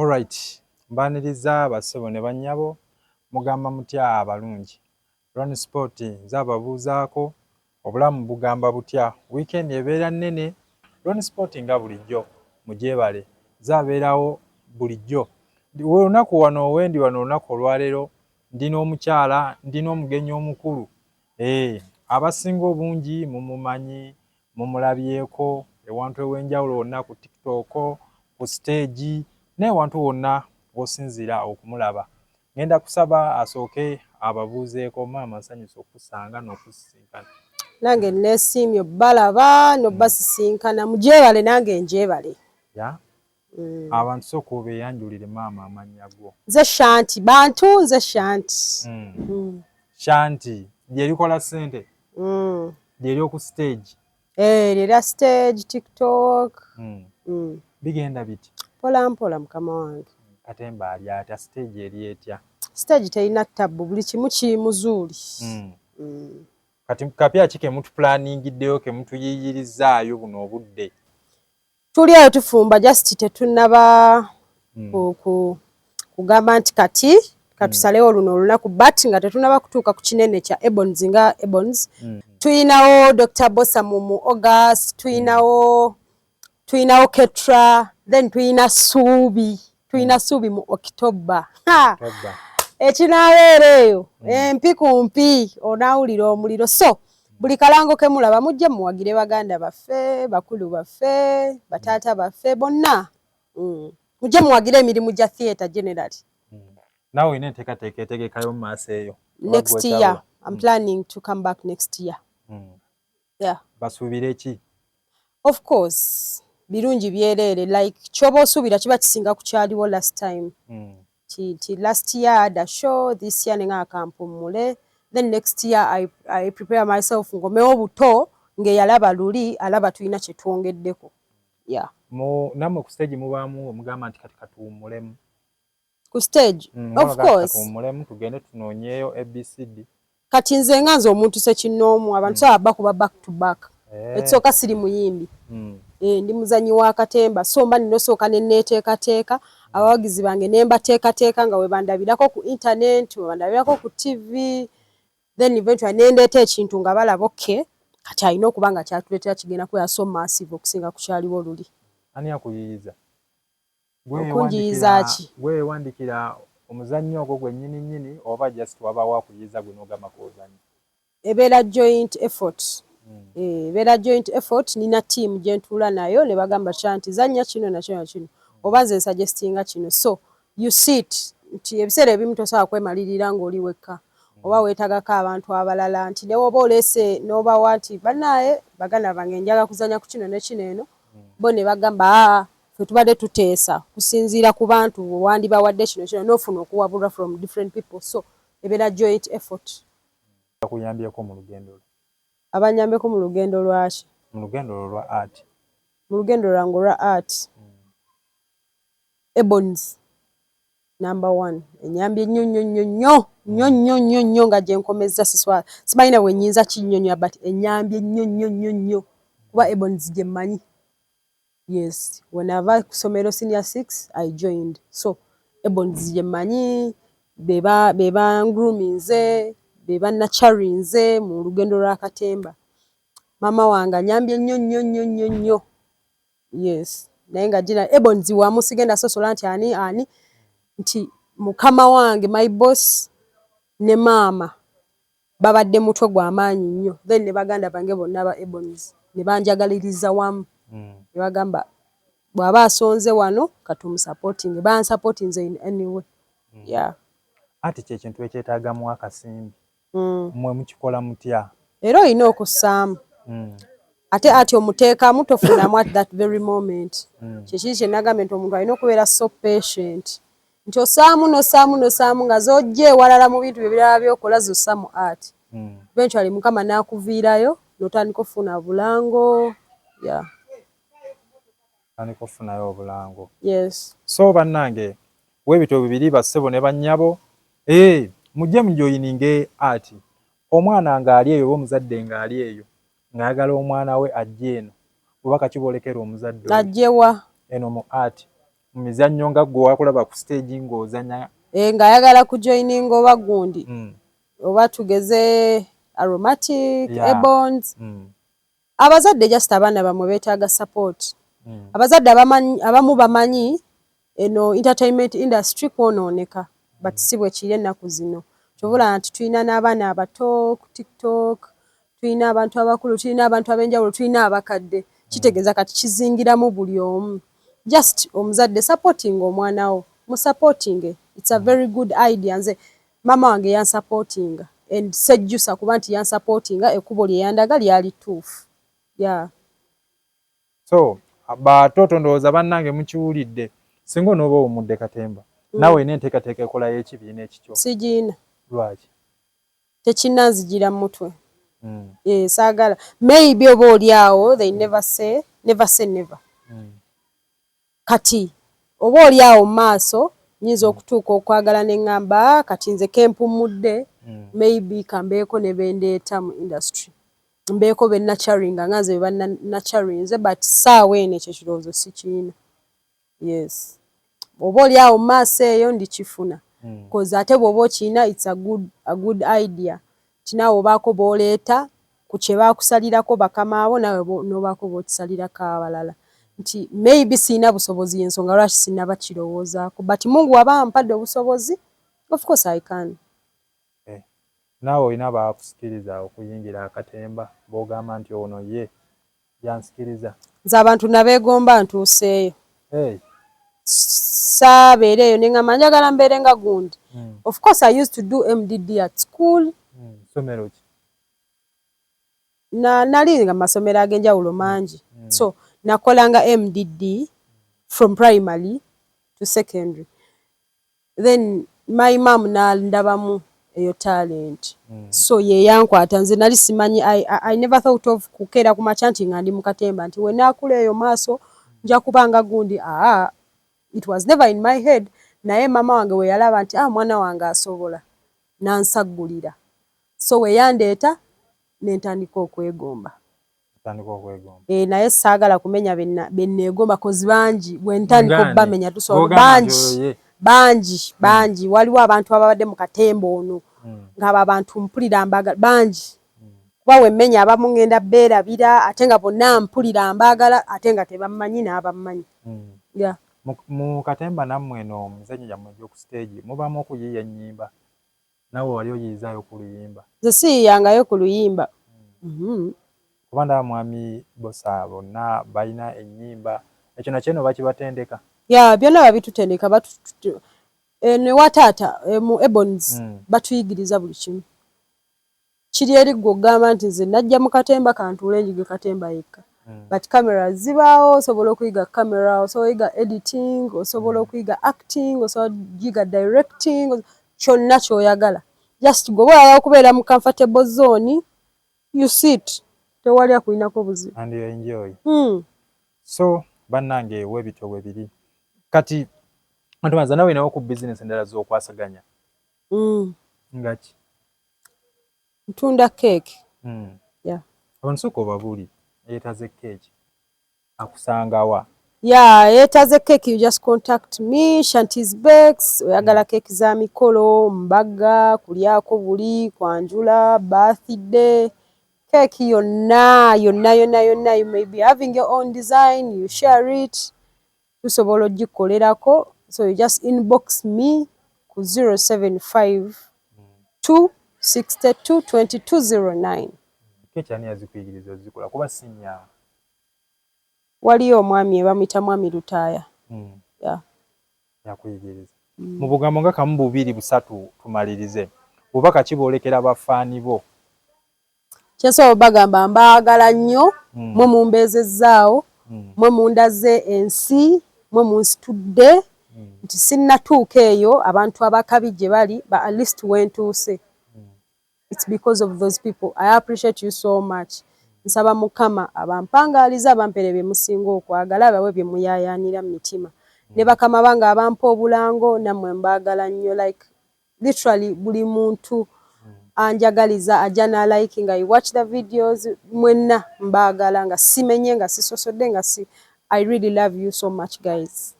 Alright, mbaniriza bassebo ne bannyabo mugamba mutya abalungi. Ron Sport nzababuuzaako obulamu bugamba butya. Weekend ebeera nnene. Ron Sport nga bulijjo mugyebale zaabeerawo bulijjo. Olunaku wano wendi wano olunaku olwaleero ndina omukyala, ndina omugenyi omukulu. Abasinga obungi mumumanyi, mumulabyeko ewantu ew'enjawulo wonna ku TikTok, ku stage n'ewantu wonna w'osinzira okumulaba. Ngenda kusaba asooke ababuuzeeko. Maama nsanyusa okusanga n'okusisinkana. Nange neesiimye obbalaba n'obbasisinkana mugyebale nange ngyebale. Ya? Abantu sooka obeeyanjulire maama amannya go. Nze Shanti, bantu nze Shanti. Shanti lyerikola ssente? Lyeryoku stage? Lyerya stage, TikTok. Bigenda biti? Mpola mpola mukama wange. Katemba ali atya, stage eri etya? Stage terina ttabbu, buli kimu kiri muzuuli. Kati kapya ki ke mutuplaningiddeyo ke mutuyiyirizaayo buno obudde? Tuli ayo tufumba just tetunnaba kugamba nti kati katusalewo luno olunaku but nga tetunnaba kutuuka ku kinene kya Ebons nga Ebons. Tuyinawo Dr. Bosa mu August, tuyinawo Ketra, then tuyina Suubi mu October. Ekinaabeera eyo empi ku mpi onaawulira omuliro. So buli kalango ke mulaba mujje muwagire baganda baffe, bakulu baffe, bataata baffe bonna. Mujje muwagire emirimu gya theatre generally. Naawe olina enteekateeka etegekayo mu maaso eyo? Next year. I'm planning to come back next year. Yeah. Basuubire ki? Of course. Birungi byereere like kyoba osuubira kiba kisinga ku kyaliwo last time. Last year I had a show, this year nenga akampumule. Then next year I prepare myself ngomewo buto ngeyalaba luli alaba tulina kye twongeddeko. Yeah. Nammwe ku stage mubaamu mugamba nti kati katuwummulemu? Ku stage? Of course. Katuwummulemu tugende tunoonyeeyo ABCD. Kati nze nga nze omuntu sekinnoomu abantu saba kuba back to back. Ekisooka siri muyimbi. Ndi muzanyi wa katemba so mba nnosooka ne neeteekateeka abawagizi bange ne mbateekateeka nga we bandabirako ku internet, we bandabirako ku TV, then eventually ne ndeeta ekintu nga balaba okay kati alina okuba nga kyatuleetera kigenda kubeera so massive okusinga ku kyaliwo luli. Ani akuyiyiza? Okunjiyiza ki? Gwe wandikira omuzannyo ogwo gwennyini oba just wabaawo akuyiyiza gwe n'ogamba kuwuzannya? Ebeera joint effort. Ebeera joint effort. Nina team gye ntuula nayo ne bagamba Shanti zannya kino na kino na kino oba nze suggestinga kino. So you sit nti ebiseera ebimu tosobola kwemalirira ng'oli wekka oba weetagako abantu abalala nti ne woba oleese n'obawa nti bannaaye baganda bange njaga kuzannya ku kino ne kino eno bo ne bagamba ffe tubadde tuteesa kusinziira ku bantu wandibawadde kino kino n'ofuna okuwabulwa from different people. So ebeera joint effort. Bakuyambyeko mu lugendo lwo? Abanyambeko mu lugendo lwaki? Mu lugendo lwa art. Mu lugendo lwange olwa art. Ebons number 1 enyambye nnyo nga gye nkomezza siswala simalina bwe nnyinza kinnyonnyola but enyambye nnyo kuba Ebons gye mmanyi. Yes, when I was kusomero senior 6 I joined. So Ebons gye mmanyi beba ngruminze beba nacharinze mu lugendo lwa katemba. Mama wange anyambye nnyo. Yes. Naye nga gina Ebons wamu sigenda sosola nti ani nti mukama wange my boss ne maama babadde mutwe gw'amaanyi nnyo. Then ne baganda bange bonna ba Ebons ne banjagaliriza wamu. Ne bagamba bw'aba asonze wano katumusupporting. Bansupportinze in any way. Yeah. Ati kyekintu ekyetaagamu akasimbi. Mmwe mukikola mutya? Era olina okussaamu. Ate ati omuteekamu tofunamu at that very moment. Kyekiri kye nagambye nti omuntu alina okubeera so patient. Nti osaamu nga zojja ewalala mu bintu ebirala byokola zossa mu art. Eventually Mukama n'akuviirayo n'otandika okufuna bulango. Yeah. Tandika okufunayo obulango. Yes. So bannange webito bibiri bassebo ne bannyabo mujje mujoyininge art. Omwana ng'ali eyo oba omuzadde ng'ali eyo ng'ayagala omwana we ajje eno bw'oba kakibolekera omuzadde ajjewa eno mu art mu mizannyo nga gwe wakulaba ku stage ng'ozanya ng'ayagala kujoininga oba gundi mm. oba tugeze aromatic Yeah. ebons Mm. abazadde just abaana bamwe beetaaga support Mm. abazadde abamu bamanyi eno entertainment industry kwonooneka but si bwe kiri ennaku zino kyobula nti tulina n'abaana abato ku tiktok tulina abantu abakulu tulina abantu ab'enjawulo tulina abakadde kitegeeza kati kizingiramu buli omu just omuzadde supporting omwana wo musupporting it's a very good idea nze mama wange yansupporting and sejjusa kuba nti yansupporting ekkubo lye yandaga lyali tuufu yeah. So batooto ndowooza bannange mukiwulidde singa onooba owummudde Katemba naawe n'enteekateeka ekolayo ekibiina ekityo sigiina lwaki tekinnanzigira mu mutwe saagala maybe oba oli awo they never say never kati oba oli awo mu maaso nyinza okutuuka okwagala ne ŋŋamba kati nze kempumudde maybe kambeeko ne bendeeta mu industry mbeeko be nurturinga nga nze be bannurturinze but saawa eno ekyo kirowoozo sikiina yes oba oli awo mu maaso eyo ndikifuna koze ate bw'oba okiina it's a good idea kinaawe obaako b'oleeta ku kye baakusalirako bakama abo nawe n'obaako b'okisalirako abalala nti maybe siina busobozi y'ensonga lwaki sinaba kirowoozaako but Mungu waba ampadde obusobozi of course I can. naawe olina baakusikiriza okuyingira akatemba b'ogamba nti ono ye yansikiriza nze abantu nabeegomba ntuuseeyo hey. Saabeera eyo ne ŋŋamba njagala mbeere nga gundi of course I used to do MDD at school somero ki nali nga masomero ag'enjawulo mangi so nakolanga MDD from primary to secondary then my mom nandabamu eyo talent so ye yankwata nze nali simanyi I never thought of kukeera ku makya nti nga ndi mu Katemba nti we naakula eyo maaso nja kubanga gundi it was never in my head naye mama wange we yalaba nti mwana wange asobola nansaggulira so we yandeeta nentandika okwegomba naye saagala kumenya benneegomba kozi bangi bwe ntandika okubamenya tusobola bangi waliwo abantu ababadde mu Katemba ono ng'abo abantu mpulira mbagala bangi kuba wemmenya abamu ngenda beerabira ate nga bonna mpulira mbagala ate nga tebammanyi n'abammanyi mu Katemba nammwe eno muzannyo gyammwe egy'oku stage mubaamu okuyiiya ennyimba naawe wali oyiyizaayo ku luyimba nze siyiyangayo ku luyimba kuba ndaba mwami Bosa bonna balina ennyimba ekyo nakyo eno bakibatendeka byonna babitutendeka ne wataata mu Ebons batuyigiriza buli kimu kiri eri ggwe ogamba nti nze najja mu Katemba kantuule njige Katemba yekka but camera zibaawo osobola okuyiga camera osobola okuyiga editing osobola okuyiga acting osobola okuyiga directing kyonna ky'oyagala just gwe oyagala okubeera mu comfortable zone you sit tewali akulinako buzibu and you enjoy so bannange webito bwe biri kati antumaza nawe nawo ku business endala z'okwasaganya ngaki ntunda cake onsuka obabuuli yeetaze cake akusangawa yeetaze cake you just contact me Shanti's Bakes oyagala cake za mikolo mbaga kulyako buli kwanjula birthday cake yonna you may be having your own design you share it tusobola ogikolerako so you just inbox me ku 075 262 2209 cake ani yazikuyigiriza ozikola kuba sinya waliyo omwami bamuyita mwami Lutaaya yakuyigiriza mu bugambo nga kamu bubiri busatu tumalirize bubaka kiboolekera bafaani bo kyensobola bagamba mbaagala nnyo mwe mumbeezezzaawo mwe mundaze ensi mwe munsitudde nti sinnatuuka eyo abantu abakabi gye bali but at least wentuuse it's because of those people I appreciate you so much nsaba Mukama abampangaaliza abampere bye musinga okwagala abawe bye muyaayaanira mu mitima ne bakama bange abampa obulango nammwe mbaagala nnyo like literally buli muntu anjagaliza ajja na like nga you watch the videos mwenna mbaagala nga simenye nga sisosodde nga I really love you so much guys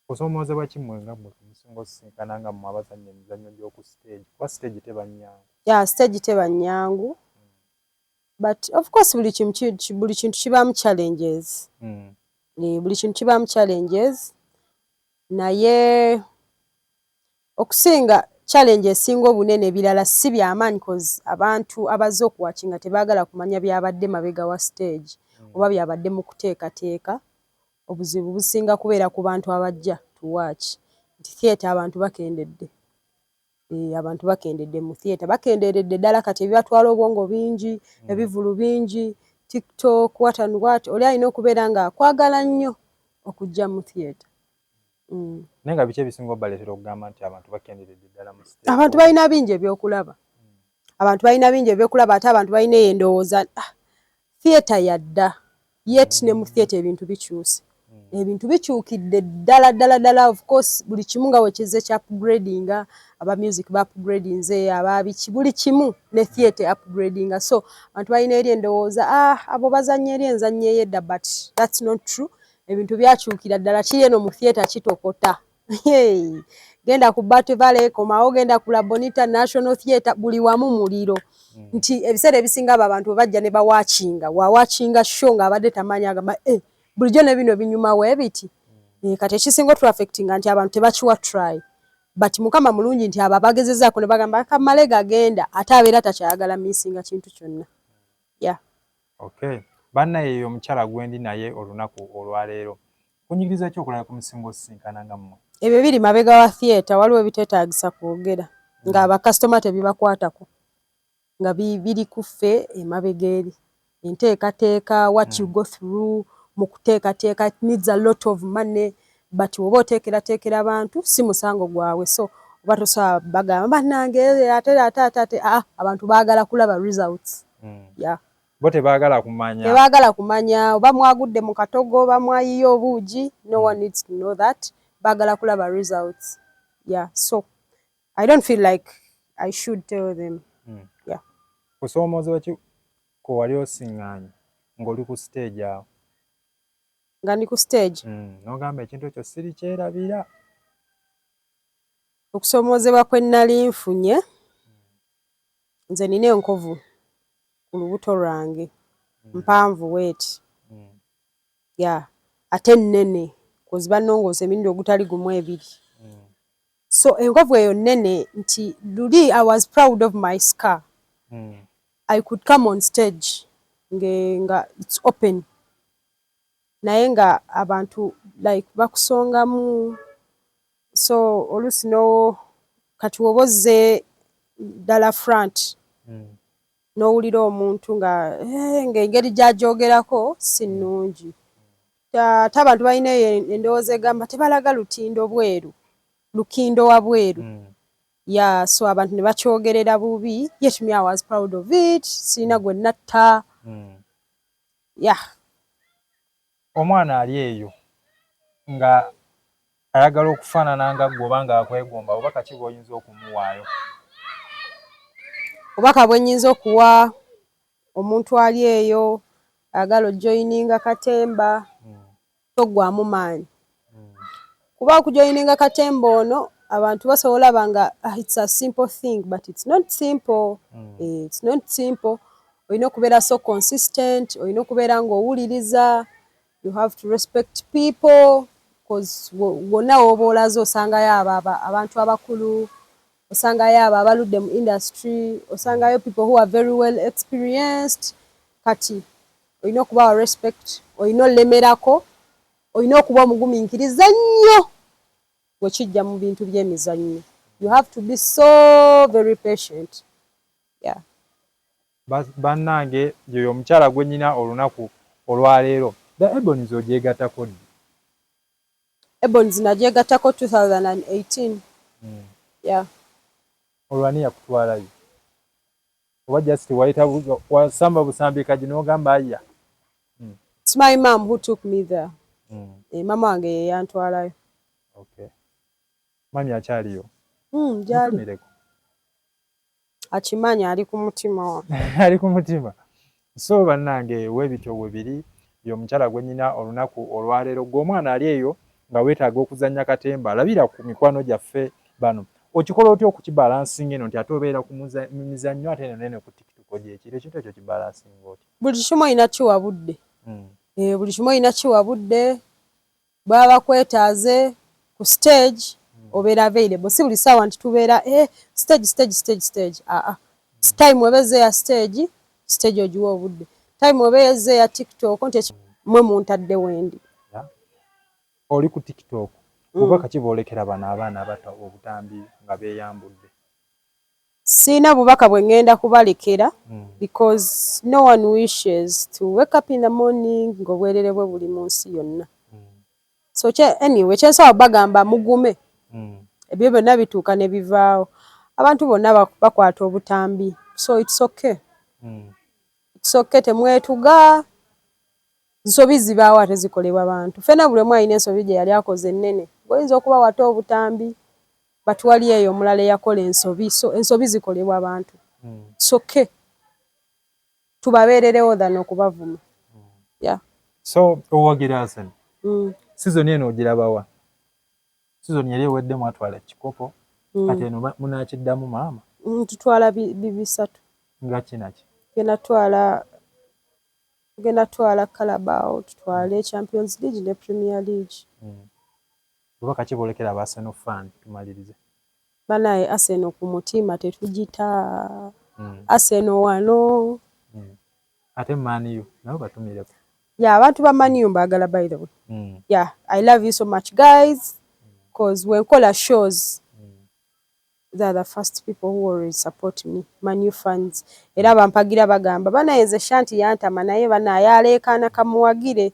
Osomoozebwa ki mmwe nga mmwe ku musinga osisinkana nga mmwe abazannya emizannyo gy'oku stage? Kuba stage teba nnyangu. Yeah, stage teba nnyangu. But of course buli kintu kibaamu challenges. Buli kintu kibaamu challenges. Naye okusinga challenge esinga obunene ebirala si by'amaanyi cause abantu abazze okuwakinga tebaagala kumanya byabadde mabega wa stage oba byabadde mu kuteekateeka. Obuzibu businga kubeera ku bantu abajja to watch. Nti theatre abantu bakendedde. Abantu bakendedde mu theatre. Bakenderedde ddala kati ebibatwala obwongo bingi, ebivulu bingi, TikTok, what and what. Oli alina okubeera nga akwagala nnyo okujja mu theatre. Naye nga biki ebisinga obaleetera okugamba nti abantu bakenderedde ddala mu stage? Abantu balina bingi ebyokulaba. Abantu balina bingi ebyokulaba ate abantu balina endowooza theatre yadda. Yet ne mu theatre ebintu bikyuse. Ebintu bikyukidde ddala. Of course buli kimu nga wekizze kya upgradinga, aba music ba upgradinze, aba biki buli kimu ne theatre upgradinga. So abantu balina eri endowooza abo bazannya eri enzannya ey'edda, but that's not true. Ebintu byakyukira ddala. Kiri eno mu theatre kitokota. Genda ku Battle Valley, komawo genda ku La Bonita National Theatre, buli wamu muliro. Nti ebiseera ebisinga abantu bajja ne bawakinga. Wawakinga show ng'abadde tamanyi agamba bulijjo ne bino binyuma weebiti. Kati ekisinga otuaffectinga nti abantu tebakiwa try. But Mukama mulungi nti abo abagezezaako ne bagamba kamale gagenda ate abeera takyayagala missinga kintu kyonna. Yeah. Okay. Bannaye eyo omukyala gwendi naye olunaku olwaleero. Kunyigiriza ki okulala ku musinga osisinkana nga mmwe? Ebyo biri mabega wa theatre waliwo ebiteetaagisa kwogera. Nga abakasitoma tebibakwatako. Nga biri kuffe emabega eri. Enteekateeka, what you go through, mu kuteekateeka, it needs a lot of money, but oba oteekerateekera abantu si musango gwabwe. So oba tosobola bagamba bannange ate abantu baagala kulaba results. Yeah. Bo tebaagala kumanya. Tebaagala kumanya oba mwagudde mu katogo oba mwayiye obuugi. No one needs to know that. Baagala kulaba results. Yeah. So I don't feel like I should tell them. Yeah. Kusoomoozebwa ki ko wali osiŋŋaanye ng'oli ku stage awo? Nga ndi ku stage. N'ogamba ekintu ekyo siri kyerabira. Okusoomoozebwa kwe nnali nfunye, nze nina enkovu ku lubuto lwange. Mpanvu weeti. Yeah. Ate nnene. Kozi bannongoose emirundi ogutali gumu ebiri. So enkovu eyo nnene nti luli I was proud of my scar. I could come on stage nga it's open. Naye nga abantu like bakusongamu. So oluusi no kati woba ozze ddala front. N'owulira omuntu ng'engeri gy'agyogerako si nnungi. Ate abantu balina endowooza egamba tebalaga lutindo bweru. Lukindo wa bweru. Yeah, so abantu ne bakyogerera bubi. Yet me I was proud of it. Sina gwe natta. Yeah. Omwana ali eyo nga ayagala okufaanana nga ggwe oba nga akwegomba, obubaka ki bw'oyinza okumuwaayo? Obubaka bwe nnyinza okuwa omuntu ali eyo ayagala ojoyininga katemba toggwamu maanyi. Kuba okujoyininga katemba ono abantu basobola banga it's a simple thing, but it's not simple. It's not simple. Olina okubeera so consistent, olina okubeera ng'owuliriza. You have to respect people because wonna woba olaze osangayo abantu abakulu, osangayo abo abaludde mu industry, osangayo people who are very well experienced. Kati olina okubawa respect, olina olemerako, olina okuba omugumiikiriza nnyo bwe kijja mu bintu by'emizannyo. You have to be so very patient. Yeah. Bannange yoyo omukyala gwe nnyina olunaku olwaleero. The Ebonies ogyegattako ddi? Ebonies nagyegattako 2018. Yeah. Olwani yakutwalayo? Oba just wayita wasamba busambika gino ogamba aya? It's my mom who took me there. Mama wange ye yantwalayo. Okay. Mami akyaliyo? Gyali. Akimanya ali ku mutima. Ali ku mutima. So bannange weebityo bwe biri y'omukyala gwe nnyina olunaku olwaleero. Gwe omwana ali eyo nga weetaaga okuzannya katemba labira ku mikwano gyaffe bano okikola otya okukibalansinga eno nti ate obeera ku mizannyo ate eno nene ku tiktok gyekiro ekintu ekyo kibalansinga otya buli kimu olina kiwabudde buli kimu olina kiwabudde baba bakwetaaze ku stage obeera available si buli ssaawa nti tubeera stage time webeze ya stage ogiwa obudde time webeze ya tiktok nti mwe muntadde wendi oli ku tiktok bubaka kiboolekera bano abaana abato obutambi nga beeyambudde siina bubaka bwe ngenda kubalekera because no one wishes to wake up in the morning ng'obwerere bwe buli mu nsi yonna so anyway kyensobola bagamba mugume ebyo byonna bituuka ne bivaawo abantu bonna bakwata obutambi so it's okay temwetuga nsobi zibaawo ate zikolebwa bantu ffena buli omu alina ensobi gye yali akoze ennene goyinza okuba wata obutambi batuwali eyo omulala eyakola ensobi so ensobi zikolebwa bantu soke tubabeererewo dhana okubavuma so owagira Arsenal season eno ogirabawa season yali ewedde mwatwala kikopo kati eno munakiddamu maama tutwala bibisatu nga kinaki genda twala Carabao tutwale Champions League ne Premier League bubaka kiboolekera aba Arsenal fan tumalirize banaye Arsenal ku mutima tetugita Arsenal wano ate Man U nabo batumireko abantu ba Man U mbagala by the way I love you so much guys because when kola shows they are the first people who always support me Man U fans era bampagira bagamba banayeze shanti yantama naye banayaleekana kamuwagire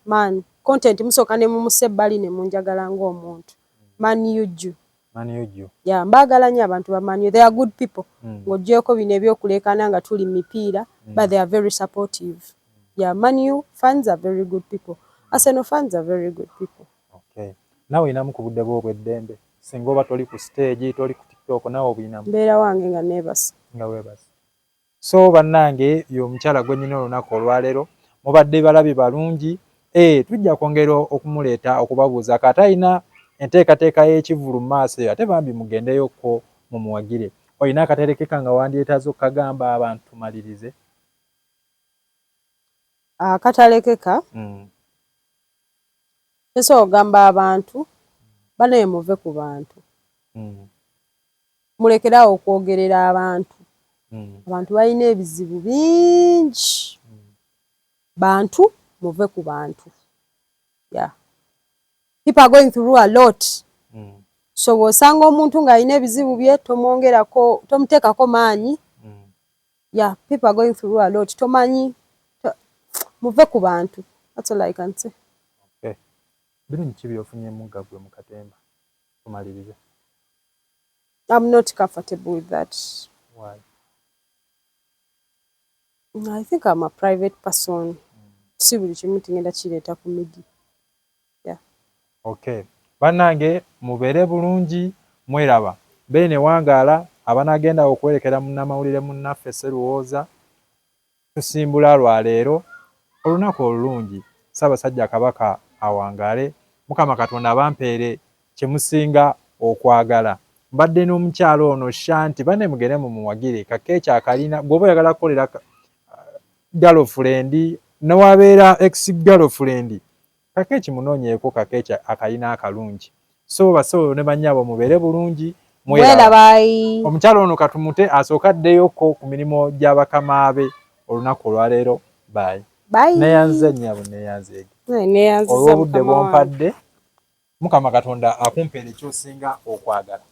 man content musoka ne mumusebbali ne munjagala ng'omuntu Man U ju mbagala nnyo abantu ba Man U they are good people ng'oggyeko bino ebyokuleekana nga tuli mipiira but they are very supportive Man U fans are very good people Arsenal fans are very good people nawe inamu ku budde bw'obweddembe singa oba toli ku stage toli ku tiktok nawe obuyinamu mbeera wange nga neebase so bannange y'omukyala gwe nnina olunaku olwaleero mubadde balabi balungi tujja kwongera okumuleeta okubabuuza kati alina enteekateeka y'ekivulu mu maaso eyo ate bambi mugendeyokko mumuwagire olina akaterekeka nga wandyetaaze okukagamba abantu tumalirize akatalekeka nsobola okugamba abantu banaye muve ku bantu mulekerawo okwogerera abantu balina ebizibu bingi bantu muve ku bantu people are going through a lot so bw'osanga omuntu ng'alina ebizibu bye tomwongerako tomuteekako maanyi people are going through a lot tomanyi muve ku bantu that's all I can say birungi ki byofunyemu gaggwe mu katemba tumalirize I'm not comfortable with that. Why? I think I'm a private person. Si buli kimu tingenda kireeta ku media. Bannange mubeere bulungi mweraba Beene Wangaala abanagenda okwerekera munnamawulire munnaffe Sserwooza tusimbula lwaleero olunaku olulungi Ssaabasajja Kabaka awangaale Mukama Katonda abampeere kyemusinga okwagala mbadde n'omukyalo ono Shanti banne mugende mumuwagire kakeeki akalina bw'oba oyagala kukolera girlfriend newabeera ex girlfriend kakeeki munoonyeeko kakeeki akalina akalungi so baso ne bannyabo mubeere bulungi omukyalo ono katumute asooka addeyoko ku mirimu gy'abakama be olunaku olwaleero bye neyanze nnyabo neyanze olw'obudde bwompadde Mukama Katonda akumpeera ekyosinga okwagala